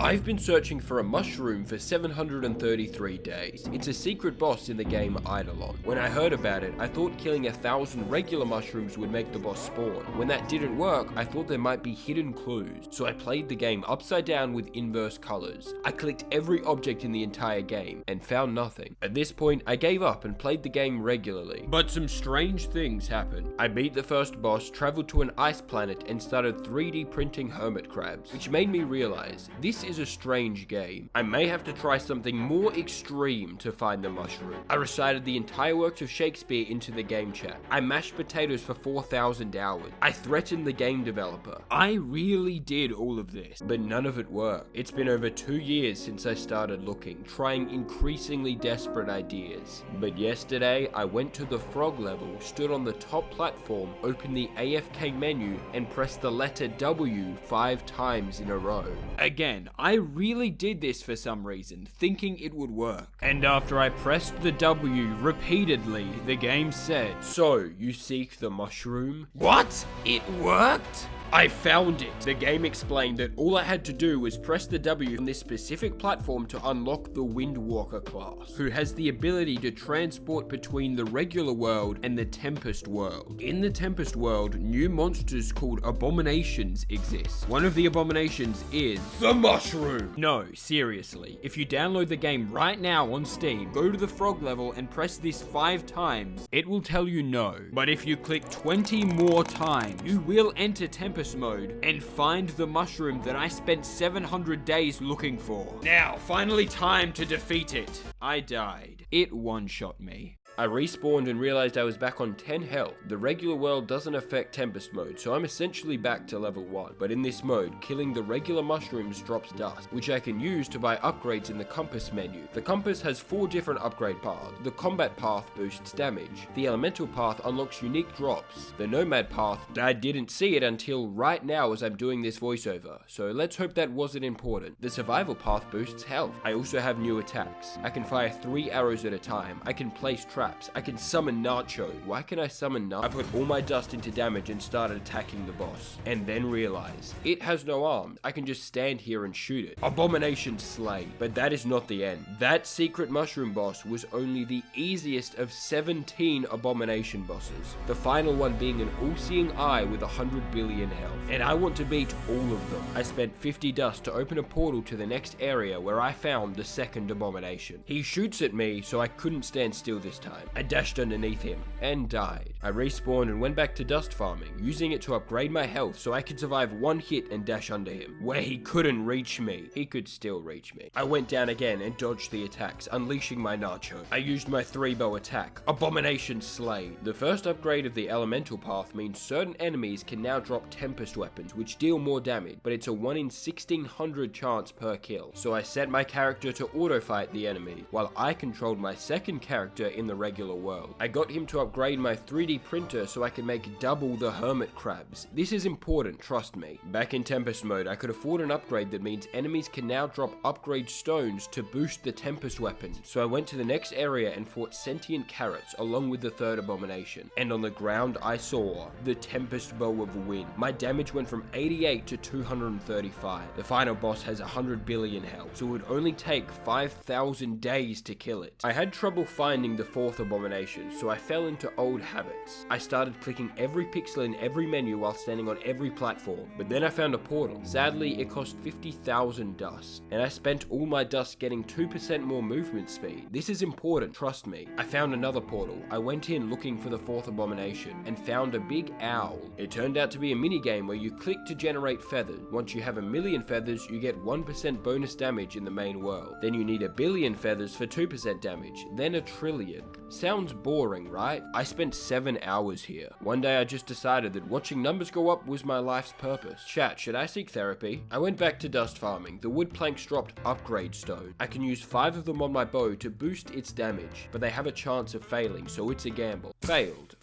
I've been searching for a mushroom for 733 days. It's a secret boss in the game Eidolon. When I heard about it, I thought killing 1,000 regular mushrooms would make the boss spawn. When that didn't work, I thought there might be hidden clues, so I played the game upside down with inverse colors. I clicked every object in the entire game and found nothing. At this point, I gave up and played the game regularly. But some strange things happened. I beat the first boss, traveled to an ice planet, and started 3D printing hermit crabs, which made me realize this is a strange game. I may have to try something more extreme to find the mushroom. I recited the entire works of Shakespeare into the game chat. I mashed potatoes for 4,000 hours. I threatened the game developer. I really did all of this, but none of it worked. It's been over 2 years since I started looking, trying increasingly desperate ideas. But yesterday, I went to the frog level, stood on the top platform, opened the AFK menu, and pressed the letter W 5 times in a row. Again, I really did this for some reason, thinking it would work. And after I pressed the W repeatedly, the game said, "So, you seek the mushroom?" What? It worked? I found it. The game explained that all I had to do was press the W on this specific platform to unlock the Windwalker class, who has the ability to transport between the regular world and the Tempest world. In the Tempest world, new monsters called abominations exist. One of the abominations is the mushroom. No, seriously. If you download the game right now on Steam, go to the frog level and press this 5 times, it will tell you no. But if you click 20 more times, you will enter Tempest mode and find the mushroom that I spent 700 days looking for. Now, finally time to defeat it. I died. It one-shot me. I respawned and realized I was back on 10 health. The regular world doesn't affect Tempest mode, so I'm essentially back to level 1. But in this mode, killing the regular mushrooms drops dust, which I can use to buy upgrades in the compass menu. The compass has 4 different upgrade paths. The combat path boosts damage. The elemental path unlocks unique drops. The nomad path, I didn't see it until right now as I'm doing this voiceover, so let's hope that wasn't important. The survival path boosts health. I also have new attacks. I can fire 3 arrows at a time. I can place traps. I can summon Nacho. Why can I summon Nacho? I put all my dust into damage and started attacking the boss, and then realized it has no arms. I can just stand here and shoot it. Abomination slain. But that is not the end. That secret mushroom boss was only the easiest of 17 abomination bosses. The final one being an all-seeing eye with 100 billion health. And I want to beat all of them. I spent 50 dust to open a portal to the next area where I found the second abomination. He shoots at me, so I couldn't stand still this time. I dashed underneath him and died. I respawned and went back to dust farming, using it to upgrade my health so I could survive 1 hit and dash under him. Where he couldn't reach me, he could still reach me. I went down again and dodged the attacks, unleashing my Nacho. I used my 3-bow attack. Abomination slain. The first upgrade of the elemental path means certain enemies can now drop Tempest weapons, which deal more damage, but it's a 1 in 1,600 chance per kill. So I set my character to auto-fight the enemy, while I controlled my second character in the regular world. I got him to upgrade my 3D printer so I could make double the hermit crabs. This is important, trust me. Back in Tempest mode, I could afford an upgrade that means enemies can now drop upgrade stones to boost the Tempest weapons. So I went to the next area and fought sentient carrots along with the third abomination. And on the ground I saw the Tempest bow of wind. My damage went from 88 to 235. The final boss has 100 billion health, so it would only take 5,000 days to kill it. I had trouble finding the 4th abomination, so I fell into old habits. I started clicking every pixel in every menu while standing on every platform, but then I found a portal. Sadly, it cost 50,000 dust, and I spent all my dust getting 2% more movement speed. This is important, trust me. I found another portal. I went in looking for the 4th abomination, and found a big owl. It turned out to be a minigame where you click to generate feathers. Once you have 1,000,000 feathers, you get 1% bonus damage in the main world. Then you need 1,000,000,000 feathers for 2% damage, then 1,000,000,000,000. Sounds boring, right? I spent 7 hours here. One day I just decided that watching numbers go up was my life's purpose. Chat, should I seek therapy? I went back to dust farming. The wood planks dropped upgrade stone. I can use 5 of them on my bow to boost its damage, but they have a chance of failing, so it's a gamble. Failed.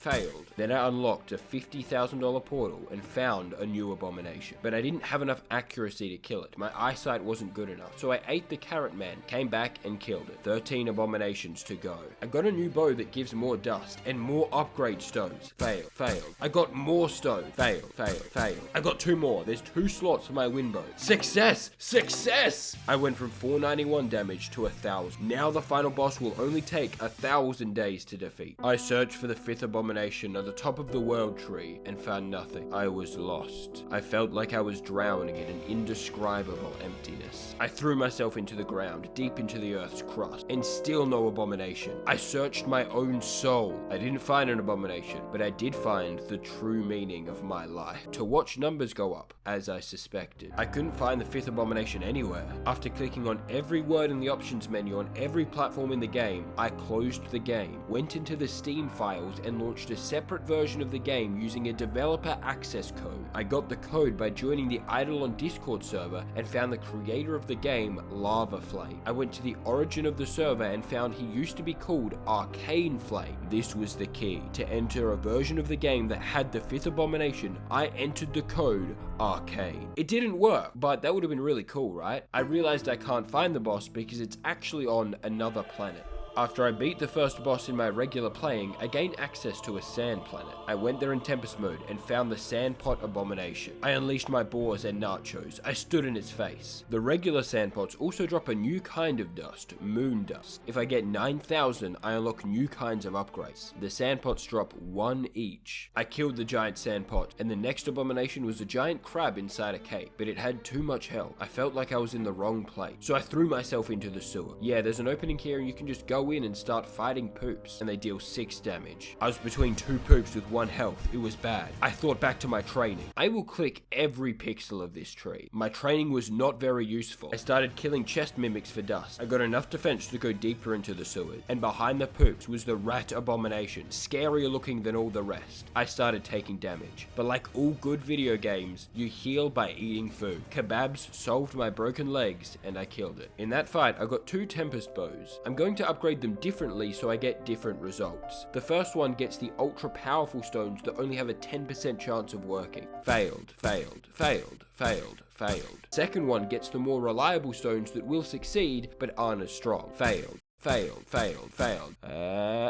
Then I unlocked a $50,000 portal and found a new abomination. But I didn't have enough accuracy to kill it. My eyesight wasn't good enough, so I ate the carrot man, came back and killed it. 13 abominations to go. I got a new bow that gives more dust and more upgrade stones. Fail, failed. I got more stone. Fail, fail, fail. I got 2 more. There's 2 slots for my wind bow. Success, success. I went from 491 damage to 1000. Now the final boss will only take 1000 days to defeat. I searched for the 5th abomination at the top of the world tree and found nothing. I was lost. I felt like I was drowning in an indescribable emptiness. I threw myself into the ground, deep into the earth's crust, and still no abomination. I searched my own soul. I didn't find an abomination, but I did find the true meaning of my life. To watch numbers go up, as I suspected. I couldn't find the 5th abomination anywhere. After clicking on every word in the options menu on every platform in the game, I closed the game, went into the Steam files, and launched a separate version of the game using a developer access code. I got the code by joining the Eidolon Discord server and found the creator of the game, Lava Flame. I went to the origin of the server and found he used to be called Arcane Flame. This was the key. To enter a version of the game that had the 5th abomination, I entered the code Arcane. It didn't work, but that would have been really cool, right? I realized I can't find the boss because it's actually on another planet. After I beat the first boss in my regular playing, I gained access to a sand planet. I went there in Tempest mode and found the sand pot abomination. I unleashed my boars and nachos. I stood in its face. The regular sand pots also drop a new kind of dust, moon dust. If I get 9,000, I unlock new kinds of upgrades. The sand pots drop 1 each. I killed the giant sand pot, and the next abomination was a giant crab inside a cave, but it had too much health. I felt like I was in the wrong place, so I threw myself into the sewer. Yeah, there's an opening here and you can just go in and start fighting poops, and they deal 6 damage. I was between 2 poops with 1 health. It was bad. I thought back to my training. I will click every pixel of this tree. My training was not very useful. I started killing chest mimics for dust. I got enough defense to go deeper into the sewers, and behind the poops was the rat abomination, scarier looking than all the rest. I started taking damage, but like all good video games, you heal by eating food. Kebabs solved my broken legs, and I killed it. In that fight, I got 2 Tempest bows. I'm going to upgrade them differently so I get different results. The first one gets the ultra powerful stones that only have a 10% chance of working. Failed, failed, failed, failed, failed. Second one gets the more reliable stones that will succeed but aren't as strong. Failed. Failed, failed, failed,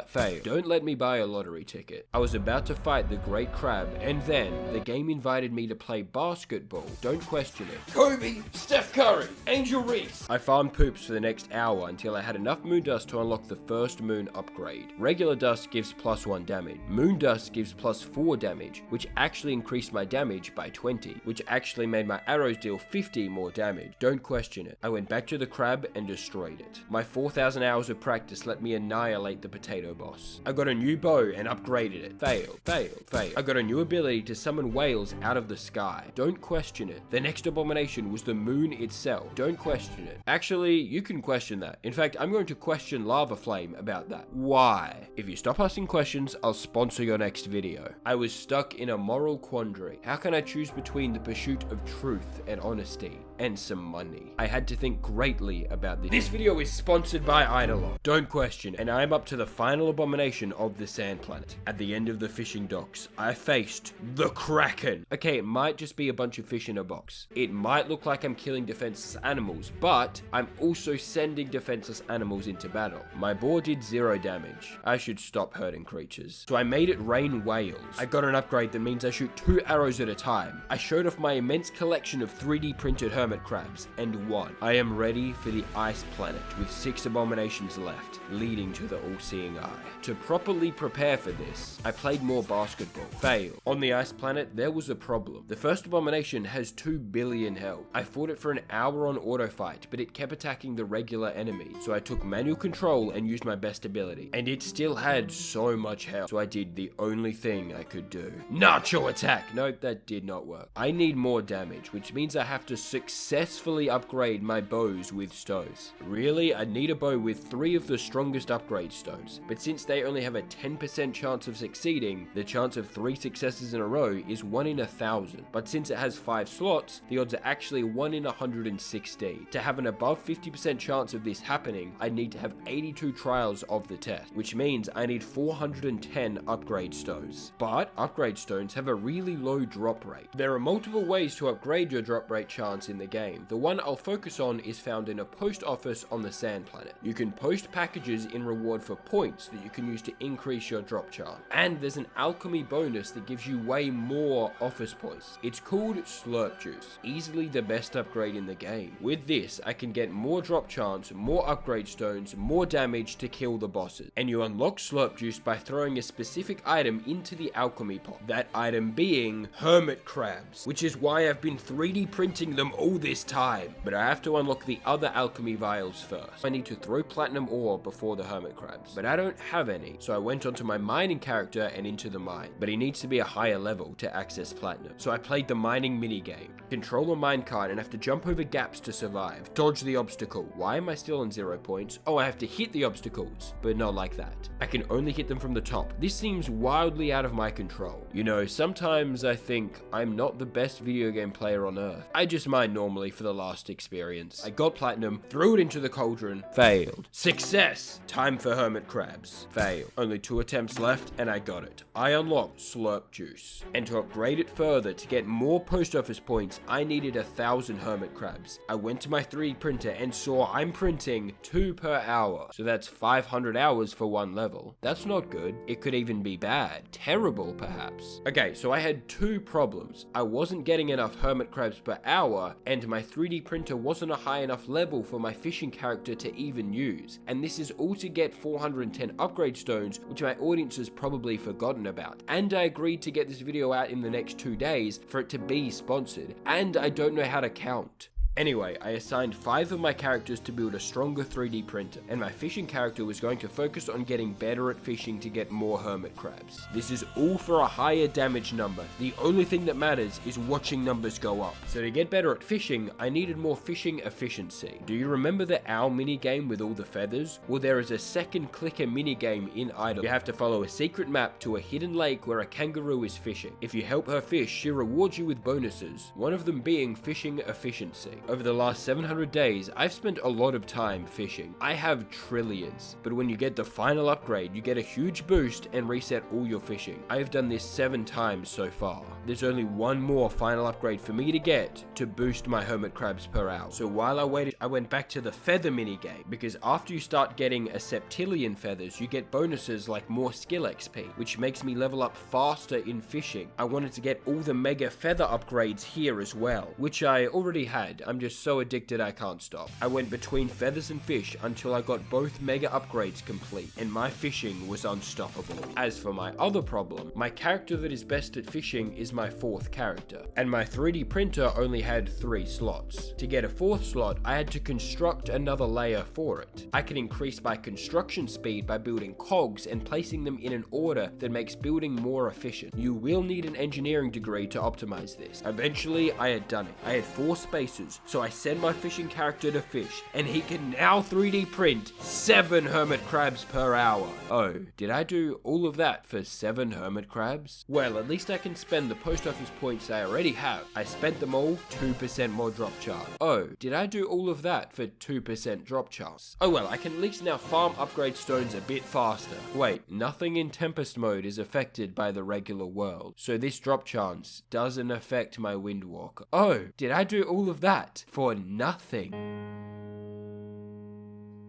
failed. Don't let me buy a lottery ticket. I was about to fight the Great Crab, and then the game invited me to play basketball. Don't question it. Kobe, Steph Curry, Angel Reese. I farmed poops for the next hour until I had enough moon dust to unlock the first moon upgrade. Regular dust gives +1 damage. Moon dust gives +4 damage, which actually increased my damage by 20, which actually made my arrows deal 50 more damage. Don't question it. I went back to the crab and destroyed it. My 4,000 hours of practice let me annihilate the potato boss. I got a new bow and upgraded it. Failed, failed, failed. I got a new ability to summon whales out of the sky. Don't question it. The next abomination was the moon itself. Don't question it. Actually, you can question that. In fact, I'm going to question Lava Flame about that. Why? If you stop asking questions, I'll sponsor your next video. I was stuck in a moral quandary. How can I choose between the pursuit of truth and honesty and some money? I had to think greatly about this. This video is sponsored by Eidolon. Don't question, and I'm up to the final abomination of the sand planet. At the end of the fishing docks, I faced the Kraken. Okay, it might just be a bunch of fish in a box. It might look like I'm killing defenseless animals, but I'm also sending defenseless animals into battle. My boar did 0 damage. I should stop hurting creatures. So I made it rain whales. I got an upgrade that means I shoot 2 arrows at a time. I showed off my immense collection of 3D printed hermit crabs and won. I am ready for the ice planet with 6 abominations left, leading to the all-seeing eye. To properly prepare for this, I played more basketball. Fail. On the ice planet, there was a problem. The first abomination has 2 billion health. I fought it for an hour on auto fight, but it kept attacking the regular enemy, so I took manual control and used my best ability, and it still had so much health, so I did the only thing I could do. Nacho attack! Nope, that did not work. I need more damage, which means I have to successfully upgrade my bows with stones. Really, I need a bow with 3 of the strongest upgrade stones, but since they only have a 10% chance of succeeding, the chance of 3 successes in a row is 1 in 1,000, but since it has 5 slots, the odds are actually 1 in 116. To have an above 50% chance of this happening, I need to have 82 trials of the test, which means I need 410 upgrade stones. But upgrade stones have a really low drop rate. There are multiple ways to upgrade your drop rate chance in the the game. The one I'll focus on is found in a post office on the Sand Planet. You can post packages in reward for points that you can use to increase your drop chance. And there's an alchemy bonus that gives you way more office points. It's called Slurp Juice, easily the best upgrade in the game. With this, I can get more drop chance, more upgrade stones, more damage to kill the bosses. And you unlock Slurp Juice by throwing a specific item into the alchemy pot. That item being hermit crabs, which is why I've been 3D printing them all this time. But I have to unlock the other alchemy vials first. I need to throw platinum ore before the hermit crabs, but I don't have any, so I went onto my mining character and into the mine. But he needs to be a higher level to access platinum, so I played the mining minigame. Control a minecart and have to jump over gaps to survive. Dodge the obstacle. Why am I still on 0 points? Oh, I have to hit the obstacles, but not like that. I can only hit them from the top. This seems wildly out of my control. You know, sometimes I think I'm not the best video game player on earth. I just mine normally for the last experience. I got platinum, threw it into the cauldron, failed. Success! Time for hermit crabs. Failed. Only 2 attempts left and I got it. I unlocked Slurp Juice. And to upgrade it further to get more post office points, I needed 1,000 hermit crabs. I went to my 3D printer and saw I'm printing 2 per hour. So that's 500 hours for 1 level. That's not good. It could even be bad. Terrible, perhaps. Okay, so I had 2 problems. I wasn't getting enough hermit crabs per hour, and my 3D printer wasn't a high enough level for my fishing character to even use. And this is all to get 410 upgrade stones, which my audience has probably forgotten about. And I agreed to get this video out in the next 2 days for it to be sponsored. And I don't know how to count. Anyway, I assigned 5 of my characters to build a stronger 3D printer, and my fishing character was going to focus on getting better at fishing to get more hermit crabs. This is all for a higher damage number. The only thing that matters is watching numbers go up. So to get better at fishing, I needed more fishing efficiency. Do you remember the owl minigame with all the feathers? Well, there is a second clicker minigame in Idle. You have to follow a secret map to a hidden lake where a kangaroo is fishing. If you help her fish, she rewards you with bonuses, one of them being fishing efficiency. Over the last 700 days, I've spent a lot of time fishing. I have trillions, but when you get the final upgrade, you get a huge boost and reset all your fishing. I have done this 7 times so far. There's only 1 more final upgrade for me to get to boost my hermit crabs per hour. So while I waited, I went back to the feather minigame, because after you start getting a septillion feathers, you get bonuses like more skill XP, which makes me level up faster in fishing. I wanted to get all the mega feather upgrades here as well, which I already had. I'm just so addicted I can't stop. I went between feathers and fish until I got both mega upgrades complete, and my fishing was unstoppable. As for my other problem, my character that is best at fishing is my 4th character, and my 3D printer only had 3 slots. To get a 4th slot, I had to construct another layer for it. I can increase my construction speed by building cogs and placing them in an order that makes building more efficient. You will need an engineering degree to optimize this. Eventually, I had done it. I had 4 spaces, so I send my fishing character to fish, and he can now 3D print 7 hermit crabs per hour. Oh, did I do all of that for 7 hermit crabs? Well, at least I can spend the post office points I already have. I spent them all, 2% more drop chance. Oh, did I do all of that for 2% drop chance? Oh well, I can at least now farm upgrade stones a bit faster. Wait, nothing in Tempest mode is affected by the regular world, so this drop chance doesn't affect my Windwalker. Oh, did I do all of that for nothing?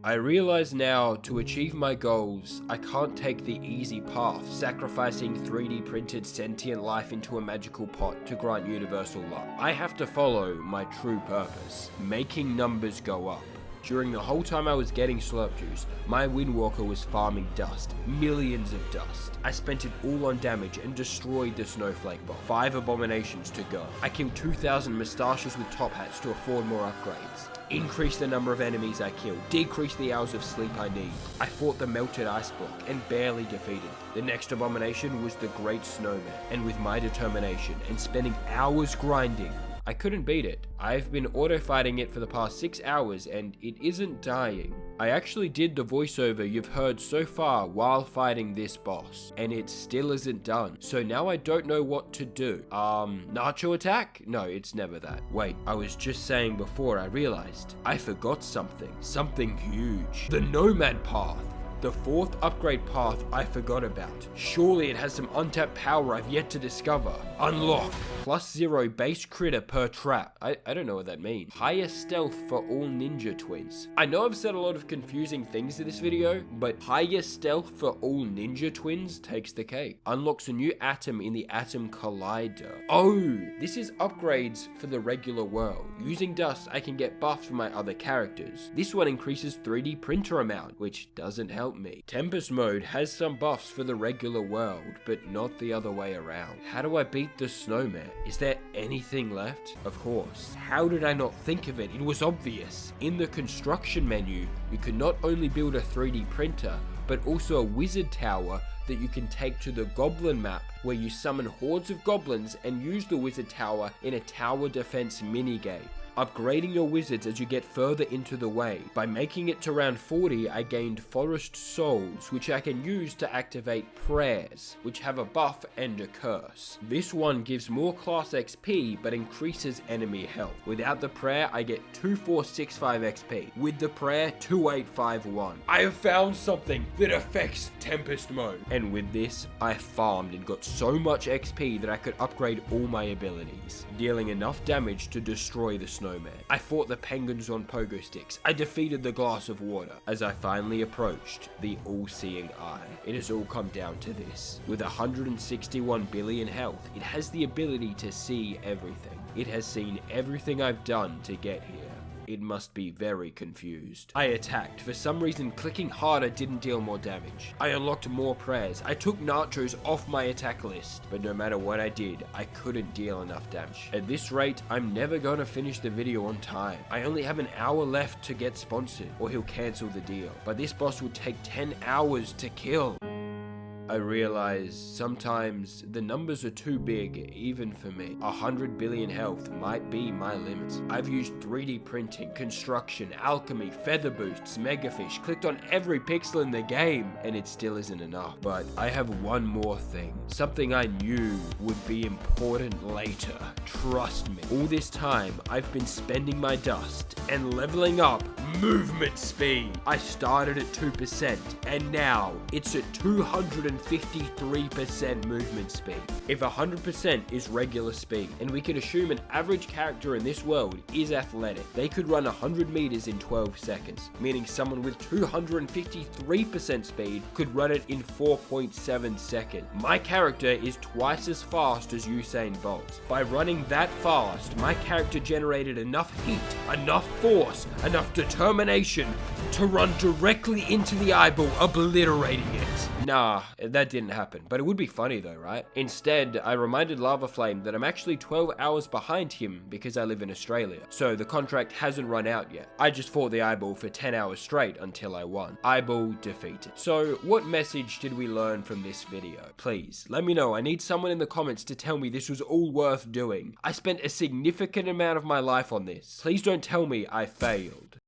I realize now, to achieve my goals, I can't take the easy path, sacrificing 3D printed sentient life into a magical pot to grant universal luck. I have to follow my true purpose, making numbers go up. During the whole time I was getting Slurp Juice, my Windwalker was farming dust, millions of dust. I spent it all on damage and destroyed the snowflake bot. 5 abominations to go. I killed 2,000 moustaches with top hats to afford more upgrades. Increase the number of enemies I killed, decrease the hours of sleep I need. I fought the melted ice block and barely defeated. The next abomination was the Great Snowman, and with my determination and spending hours grinding, I couldn't beat it. I've been auto-fighting it for the past 6 hours and it isn't dying. I actually did the voiceover you've heard so far while fighting this boss, and it still isn't done. So now I don't know what to do. Nacho attack? No, it's never that. Wait, I was just saying before I realized I forgot something. Something huge. The Nomad Path. The fourth upgrade path I forgot about. Surely it has some untapped power I've yet to discover. Unlock. +0 base critter per trap. I don't know what that means. Higher stealth for all ninja twins. I know I've said a lot of confusing things in this video, but higher stealth for all ninja twins takes the cake. Unlocks a new atom in the atom collider. Oh, this is upgrades for the regular world. Using dust, I can get buffs for my other characters. This one increases 3D printer amount, which doesn't help me. Tempest mode has some buffs for the regular world, but not the other way around. How do I beat the snowman? Is there anything left? Of course. How did I not think of it? It was obvious. In the construction menu, you can not only build a 3D printer, but also a wizard tower that you can take to the goblin map, where you summon hordes of goblins and use the wizard tower in a tower defense minigame. Upgrading your wizards as you get further into the way. By making it to round 40, I gained forest souls, which I can use to activate prayers, which have a buff and a curse. This one gives more class XP, but increases enemy health. Without the prayer, I get 2465 XP. With the prayer, 2851. I have found something that affects Tempest mode. And with this, I farmed and got so much XP that I could upgrade all my abilities, dealing enough damage to destroy the snowman. I fought the penguins on pogo sticks. I defeated the glass of water. As I finally approached the all-seeing eye, it has all come down to this. With 161 billion health, it has the ability to see everything. It has seen everything I've done to get here. It must be very confused. I attacked. For some reason, clicking harder didn't deal more damage. I unlocked more prayers. I took nachos off my attack list. But no matter what I did, I couldn't deal enough damage. At this rate, I'm never gonna finish the video on time. I only have an hour left to get sponsored, or he'll cancel the deal. But this boss would take 10 hours to kill. I realize sometimes the numbers are too big, even for me. 100 billion health might be my limit. I've used 3D printing, construction, alchemy, feather boosts, megafish, clicked on every pixel in the game, and it still isn't enough. But I have one more thing. Something I knew would be important later. Trust me. All this time, I've been spending my dust and leveling up movement speed. I started at 2%, and now it's at 253% movement speed. If 100% is regular speed, and we can assume an average character in this world is athletic, they could run 100 meters in 12 seconds, meaning someone with 253% speed could run it in 4.7 seconds. My character is twice as fast as Usain Bolt. By running that fast, my character generated enough heat, enough force, enough determination to run directly into the eyeball, obliterating it. Nah, that didn't happen, but it would be funny though, right? Instead, I reminded Lava Flame that I'm actually 12 hours behind him because I live in Australia, so the contract hasn't run out yet. I just fought the eyeball for 10 hours straight until I won. Eyeball defeated. So, what message did we learn from this video? Please, let me know. I need someone in the comments to tell me this was all worth doing. I spent a significant amount of my life on this. Please don't tell me I failed.